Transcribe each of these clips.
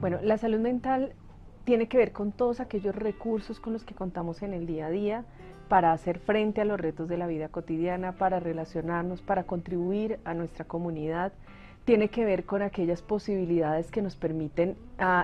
Bueno, la salud mental tiene que ver con todos aquellos recursos con los que contamos en el día a día para hacer frente a los retos de la vida cotidiana, para relacionarnos, para contribuir a nuestra comunidad. Tiene que ver con aquellas posibilidades que nos permiten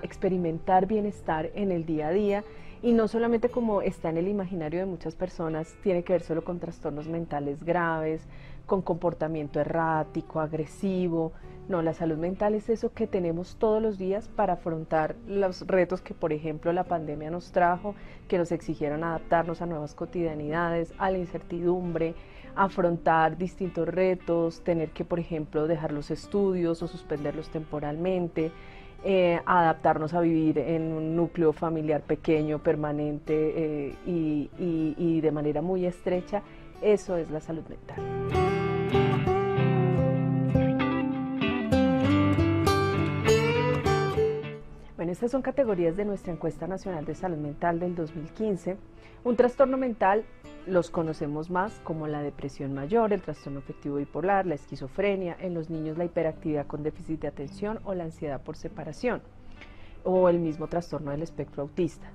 experimentar bienestar en el día a día, y no solamente como está en el imaginario de muchas personas, tiene que ver solo con trastornos mentales graves, con comportamiento errático, agresivo. No, la salud mental es eso que tenemos todos los días para afrontar los retos que, por ejemplo, la pandemia nos trajo, que nos exigieron adaptarnos a nuevas cotidianidades, a la incertidumbre, afrontar distintos retos, tener que, por ejemplo, dejar los estudios o suspenderlos temporalmente, adaptarnos a vivir en un núcleo familiar pequeño, permanente, y de manera muy estrecha. Eso es la salud mental. Bueno, estas son categorías de nuestra encuesta nacional de salud mental del 2015. Un trastorno mental los conocemos más como la depresión mayor, el trastorno afectivo bipolar, la esquizofrenia, en los niños la hiperactividad con déficit de atención o la ansiedad por separación, o el mismo trastorno del espectro autista.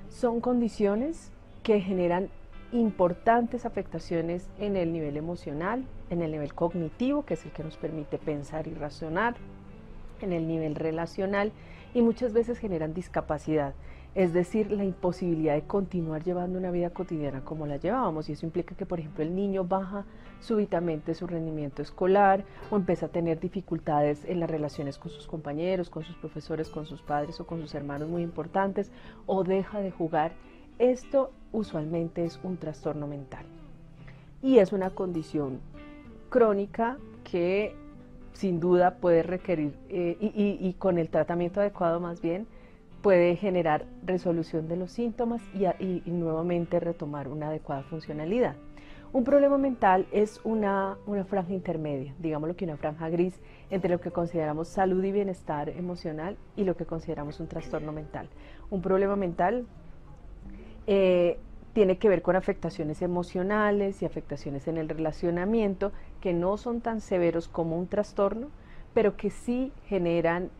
Son condiciones que generan importantes afectaciones en el nivel emocional, en el nivel cognitivo, que es el que nos permite pensar y razonar, en el nivel relacional, y muchas veces generan discapacidad, es decir, la imposibilidad de continuar llevando una vida cotidiana como la llevábamos, y eso implica que, por ejemplo, el niño baja súbitamente su rendimiento escolar o empieza a tener dificultades en las relaciones con sus compañeros, con sus profesores, con sus padres o con sus hermanos muy importantes, o deja de jugar. Esto usualmente es un trastorno mental y es una condición crónica que sin duda puede requerir, y con el tratamiento adecuado más bien, puede generar resolución de los síntomas y nuevamente retomar una adecuada funcionalidad. Un problema mental es una franja intermedia, digámoslo que una franja gris, entre lo que consideramos salud y bienestar emocional y lo que consideramos un trastorno mental. Un problema mental tiene que ver con afectaciones emocionales y afectaciones en el relacionamiento que no son tan severos como un trastorno, pero que sí generan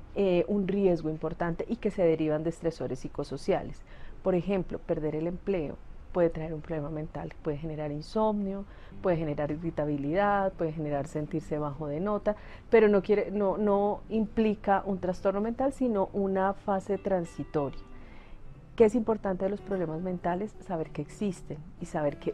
un riesgo importante y que se derivan de estresores psicosociales. Por ejemplo, perder el empleo puede traer un problema mental, puede generar insomnio, puede generar irritabilidad, puede generar sentirse bajo de nota, pero no implica un trastorno mental, sino una fase transitoria. ¿Qué es importante de los problemas mentales? Saber que existen y saber que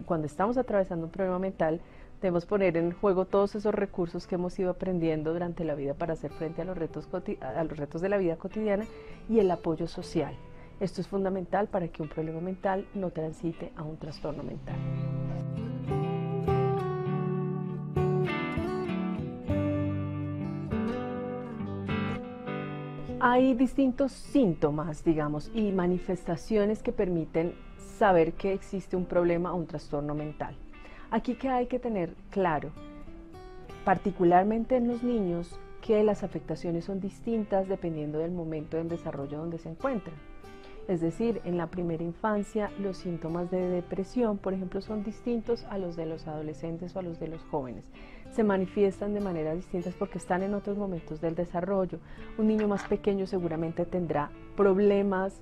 cuando estamos atravesando un problema mental debemos poner en juego todos esos recursos que hemos ido aprendiendo durante la vida para hacer frente a los retos de la vida cotidiana, y el apoyo social. Esto es fundamental para que un problema mental no transite a un trastorno mental. Hay distintos síntomas, digamos, y manifestaciones que permiten saber que existe un problema o un trastorno mental. Aquí que hay que tener claro, particularmente en los niños, que las afectaciones son distintas dependiendo del momento del desarrollo donde se encuentran. Es decir, en la primera infancia los síntomas de depresión, por ejemplo, son distintos a los de los adolescentes o a los de los jóvenes. Se manifiestan de maneras distintas porque están en otros momentos del desarrollo. Un niño más pequeño seguramente tendrá problemas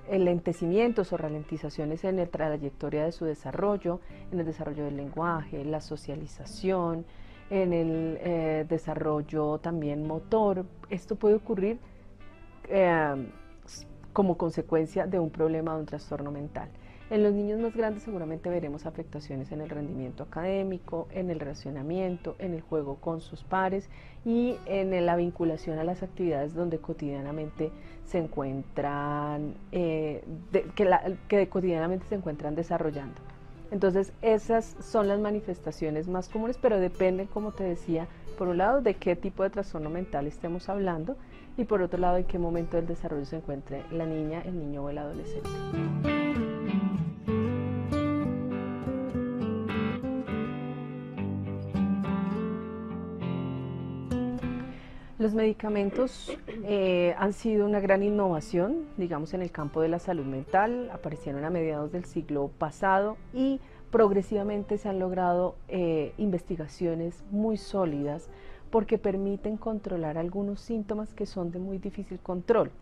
enlentecimientos o ralentizaciones en la trayectoria de su desarrollo, en el desarrollo del lenguaje, la socialización, en el desarrollo también motor. Esto puede ocurrir como consecuencia de un problema o un trastorno mental. En los niños más grandes seguramente veremos afectaciones en el rendimiento académico, en el relacionamiento, en el juego con sus pares y en la vinculación a las actividades donde cotidianamente se encuentran, que cotidianamente se encuentran desarrollando. Entonces esas son las manifestaciones más comunes, pero dependen, como te decía, por un lado de qué tipo de trastorno mental estemos hablando y por otro lado en qué momento del desarrollo se encuentre la niña, el niño o el adolescente. Los medicamentos han sido una gran innovación, digamos, en el campo de la salud mental. Aparecieron a mediados del siglo pasado y progresivamente se han logrado investigaciones muy sólidas porque permiten controlar algunos síntomas que son de muy difícil control.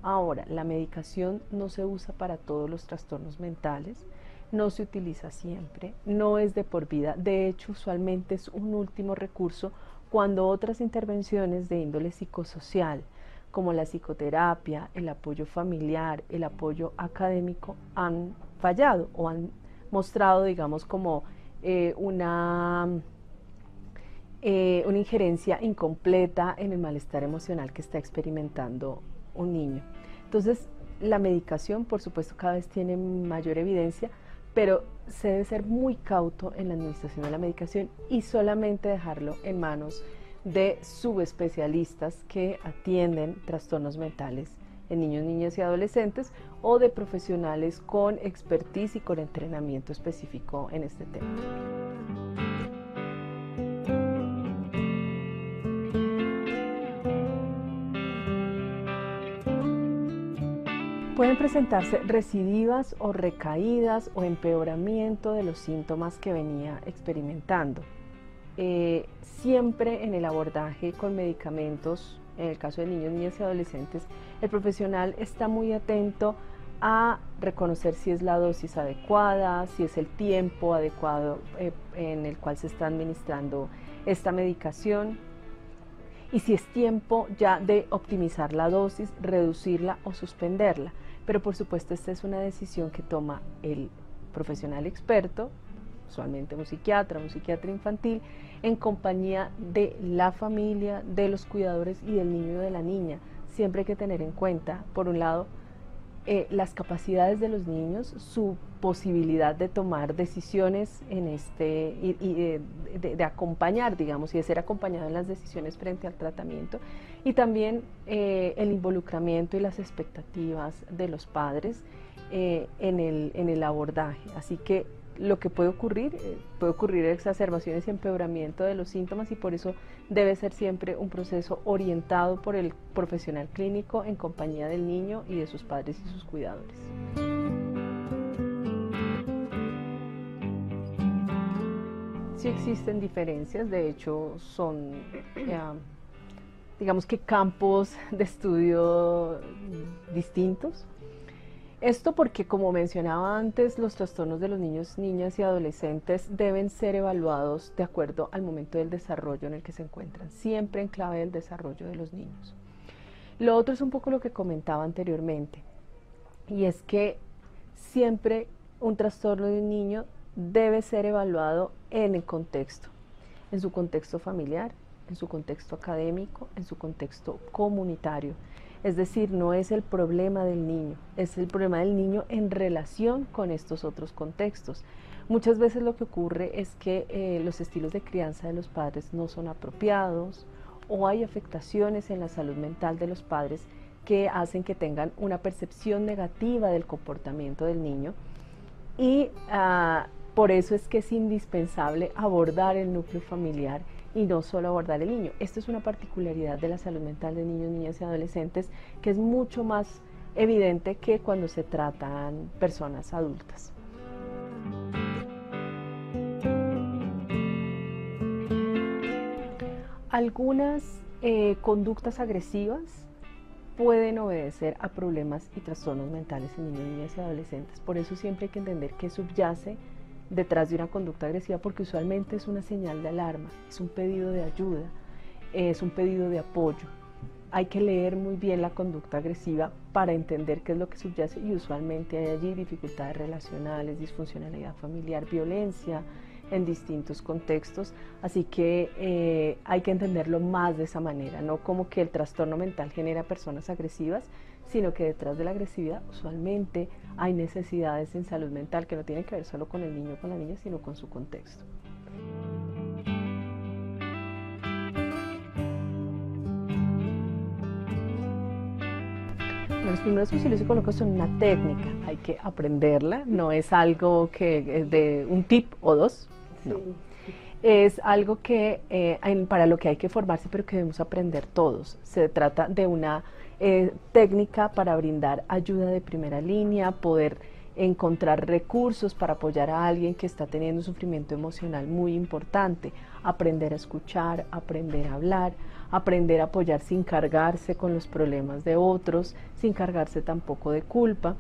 Ahora, la medicación no se usa para todos los trastornos mentales, no se utiliza siempre, no es de por vida, de hecho usualmente es un último recurso cuando otras intervenciones de índole psicosocial, como la psicoterapia, el apoyo familiar, el apoyo académico, han fallado o han mostrado, digamos, como una injerencia incompleta en el malestar emocional que está experimentando un niño. Entonces, la medicación, por supuesto, cada vez tiene mayor evidencia, pero se debe ser muy cauto en la administración de la medicación y solamente dejarlo en manos de subespecialistas que atienden trastornos mentales en niños, niñas y adolescentes, o de profesionales con expertise y con entrenamiento específico en este tema. Pueden presentarse recidivas o recaídas o empeoramiento de los síntomas que venía experimentando. Siempre en el abordaje con medicamentos, en el caso de niños, niñas y adolescentes, el profesional está muy atento a reconocer si es la dosis adecuada, si es el tiempo adecuado en el cual se está administrando esta medicación, y si es tiempo ya de optimizar la dosis, reducirla o suspenderla. Pero por supuesto esta es una decisión que toma el profesional experto, usualmente un psiquiatra infantil, en compañía de la familia, de los cuidadores y del niño o de la niña. Siempre hay que tener en cuenta, por un lado, las capacidades de los niños, su posibilidad de tomar decisiones en de acompañar, digamos, y de ser acompañado en las decisiones frente al tratamiento, y también el involucramiento y las expectativas de los padres en el abordaje. Así que lo que puede ocurrir exacerbaciones y empeoramiento de los síntomas, y por eso debe ser siempre un proceso orientado por el profesional clínico en compañía del niño y de sus padres y sus cuidadores. Sí existen diferencias, de hecho son, digamos que campos de estudio distintos. Esto porque, como mencionaba antes, los trastornos de los niños, niñas y adolescentes deben ser evaluados de acuerdo al momento del desarrollo en el que se encuentran, siempre en clave del desarrollo de los niños. Lo otro es un poco lo que comentaba anteriormente, y es que siempre un trastorno de un niño debe ser evaluado en el contexto, en su contexto familiar, en su contexto académico, en su contexto comunitario. Es decir, no es el problema del niño, es el problema del niño en relación con estos otros contextos. Muchas veces lo que ocurre es que los estilos de crianza de los padres no son apropiados, o hay afectaciones en la salud mental de los padres que hacen que tengan una percepción negativa del comportamiento del niño, y por eso es que es indispensable abordar el núcleo familiar y no solo abordar el niño. Esto es una particularidad de la salud mental de niños, niñas y adolescentes que es mucho más evidente que cuando se tratan personas adultas. Algunas conductas agresivas pueden obedecer a problemas y trastornos mentales en niños, niñas y adolescentes. Por eso siempre hay que entender qué subyace detrás de una conducta agresiva, porque usualmente es una señal de alarma, es un pedido de ayuda, es un pedido de apoyo. Hay que leer muy bien la conducta agresiva para entender qué es lo que subyace, y usualmente hay allí dificultades relacionales, disfuncionalidad familiar, violencia en distintos contextos. Así que hay que entenderlo más de esa manera, no como que el trastorno mental genera personas agresivas, sino que detrás de la agresividad usualmente hay necesidades en salud mental que no tienen que ver solo con el niño o con la niña, sino con su contexto. Los primeros auxilios psicológicos son una técnica, hay que aprenderla, no es algo que es de un tip o dos, no. Sí. Es algo que para lo que hay que formarse, pero que debemos aprender todos. Se trata de una técnica para brindar ayuda de primera línea, poder encontrar recursos para apoyar a alguien que está teniendo un sufrimiento emocional muy importante, aprender a escuchar, aprender a hablar, aprender a apoyar sin cargarse con los problemas de otros, sin cargarse tampoco de culpa.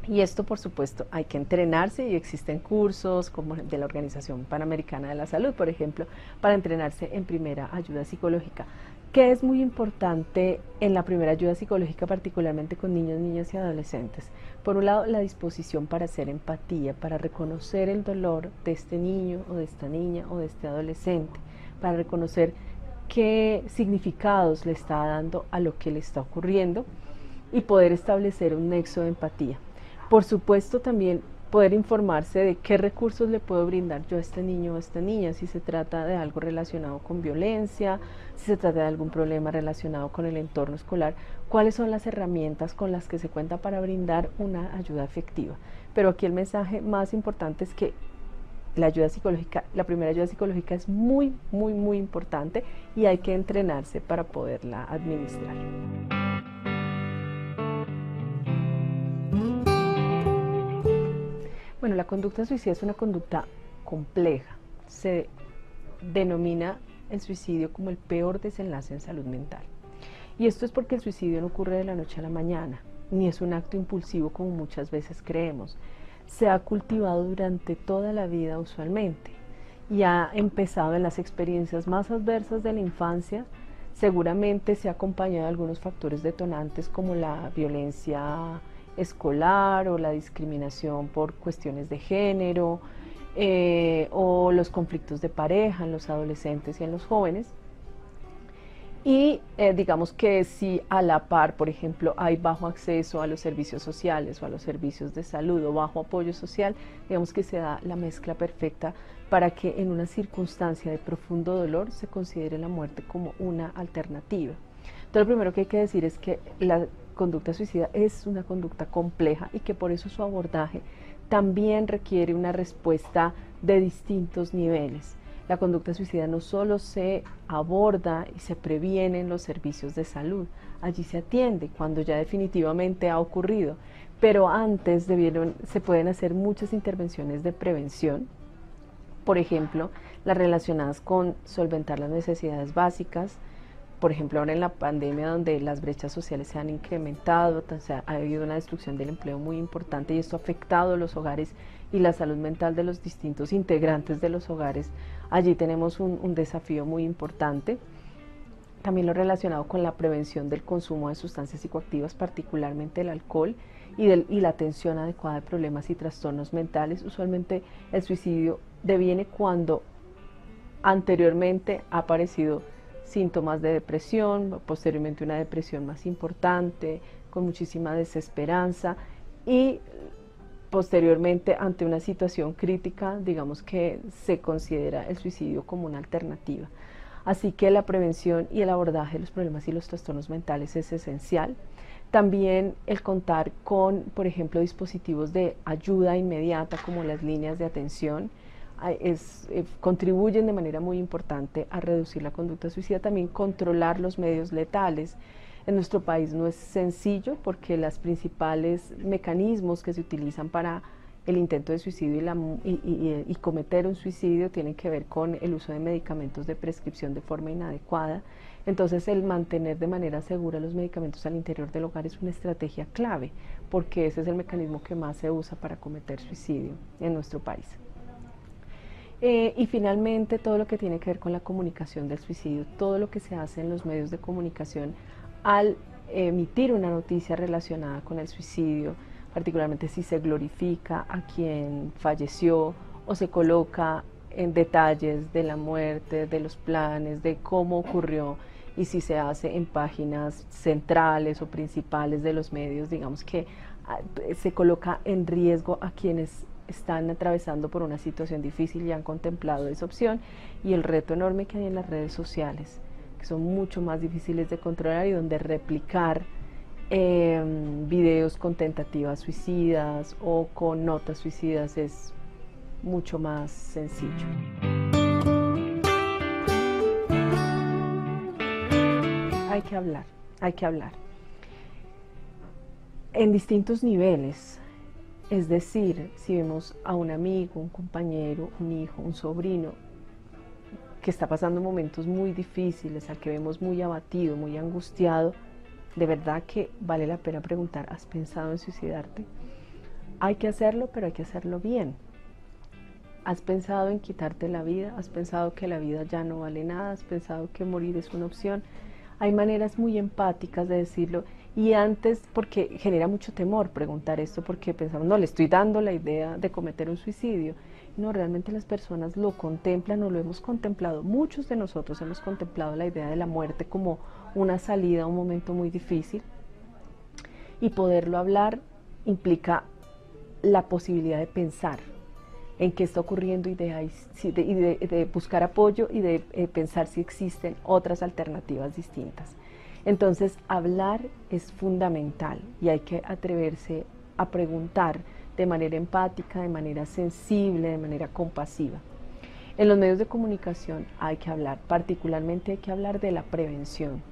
Y esto, por supuesto, hay que entrenarse y existen cursos como de la Organización Panamericana de la Salud, por ejemplo, para entrenarse en primera ayuda psicológica, que es muy importante en la primera ayuda psicológica, particularmente con niños, niñas y adolescentes. Por un lado, la disposición para hacer empatía, para reconocer el dolor de este niño o de esta niña o de este adolescente, para reconocer qué significados le está dando a lo que le está ocurriendo y poder establecer un nexo de empatía. Por supuesto, también poder informarse de qué recursos le puedo brindar yo a este niño o a esta niña, si se trata de algo relacionado con violencia, si se trata de algún problema relacionado con el entorno escolar, cuáles son las herramientas con las que se cuenta para brindar una ayuda efectiva. Pero aquí el mensaje más importante es que la ayuda psicológica, la primera ayuda psicológica es muy, muy, muy importante y hay que entrenarse para poderla administrar. Bueno, la conducta suicida es una conducta compleja. Se denomina el suicidio como el peor desenlace en salud mental. Y esto es porque el suicidio no ocurre de la noche a la mañana, ni es un acto impulsivo como muchas veces creemos. Se ha cultivado durante toda la vida usualmente y ha empezado en las experiencias más adversas de la infancia. Seguramente se ha acompañado de algunos factores detonantes como la violencia escolar o la discriminación por cuestiones de género o los conflictos de pareja en los adolescentes y en los jóvenes. Y digamos que si a la par, por ejemplo, hay bajo acceso a los servicios sociales o a los servicios de salud o bajo apoyo social, digamos que se da la mezcla perfecta para que en una circunstancia de profundo dolor se considere la muerte como una alternativa. Entonces, lo primero que hay que decir es que la conducta suicida es una conducta compleja y que por eso su abordaje también requiere una respuesta de distintos niveles. La conducta suicida no solo se aborda y se previene en los servicios de salud, allí se atiende cuando ya definitivamente ha ocurrido, pero antes se pueden hacer muchas intervenciones de prevención, por ejemplo, las relacionadas con solventar las necesidades básicas. Por ejemplo, ahora en la pandemia, donde las brechas sociales se han incrementado, o sea, ha habido una destrucción del empleo muy importante y esto ha afectado los hogares y la salud mental de los distintos integrantes de los hogares. Allí tenemos un desafío muy importante. También lo relacionado con la prevención del consumo de sustancias psicoactivas, particularmente el alcohol, y la atención adecuada de problemas y trastornos mentales. Usualmente el suicidio deviene cuando anteriormente ha aparecido síntomas de depresión, posteriormente una depresión más importante, con muchísima desesperanza y posteriormente ante una situación crítica, digamos que se considera el suicidio como una alternativa. Así que la prevención y el abordaje de los problemas y los trastornos mentales es esencial. También el contar con, por ejemplo, dispositivos de ayuda inmediata como las líneas de atención, contribuyen de manera muy importante a reducir la conducta suicida. También controlar los medios letales. En nuestro país no es sencillo porque los principales mecanismos que se utilizan para el intento de suicidio y cometer un suicidio tienen que ver con el uso de medicamentos de prescripción de forma inadecuada. Entonces, el mantener de manera segura los medicamentos al interior del hogar es una estrategia clave porque ese es el mecanismo que más se usa para cometer suicidio en nuestro país. Y finalmente, todo lo que tiene que ver con la comunicación del suicidio, todo lo que se hace en los medios de comunicación al emitir una noticia relacionada con el suicidio, particularmente si se glorifica a quien falleció o se coloca en detalles de la muerte, de los planes, de cómo ocurrió, y si se hace en páginas centrales o principales de los medios, digamos que se coloca en riesgo a quienes están atravesando por una situación difícil y han contemplado esa opción, y el reto enorme que hay en las redes sociales, que son mucho más difíciles de controlar y donde replicar videos con tentativas suicidas o con notas suicidas es mucho más sencillo. Hay que hablar en distintos niveles. Es decir, si vemos a un amigo, un compañero, un hijo, un sobrino que está pasando momentos muy difíciles, al que vemos muy abatido, muy angustiado, de verdad que vale la pena preguntar, ¿has pensado en suicidarte? Hay que hacerlo, pero hay que hacerlo bien. ¿Has pensado en quitarte la vida? ¿Has pensado que la vida ya no vale nada? ¿Has pensado que morir es una opción? Hay maneras muy empáticas de decirlo y antes, porque genera mucho temor preguntar esto, porque pensamos, no, le estoy dando la idea de cometer un suicidio. No, realmente las personas lo contemplan o lo hemos contemplado. Muchos de nosotros hemos contemplado la idea de la muerte como una salida a un momento muy difícil y poderlo hablar implica la posibilidad de pensar en qué está ocurriendo y de buscar apoyo y de pensar si existen otras alternativas distintas. Entonces, hablar es fundamental y hay que atreverse a preguntar de manera empática, de manera sensible, de manera compasiva. En los medios de comunicación hay que hablar, particularmente hay que hablar de la prevención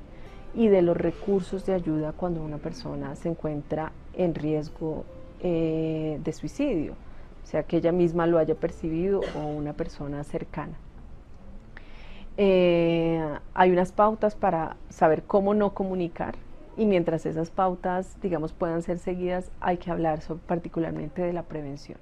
y de los recursos de ayuda cuando una persona se encuentra en riesgo de suicidio, sea que ella misma lo haya percibido o una persona cercana. Hay unas pautas para saber cómo no comunicar y mientras esas pautas, digamos, puedan ser seguidas, hay que hablar particularmente de la prevención.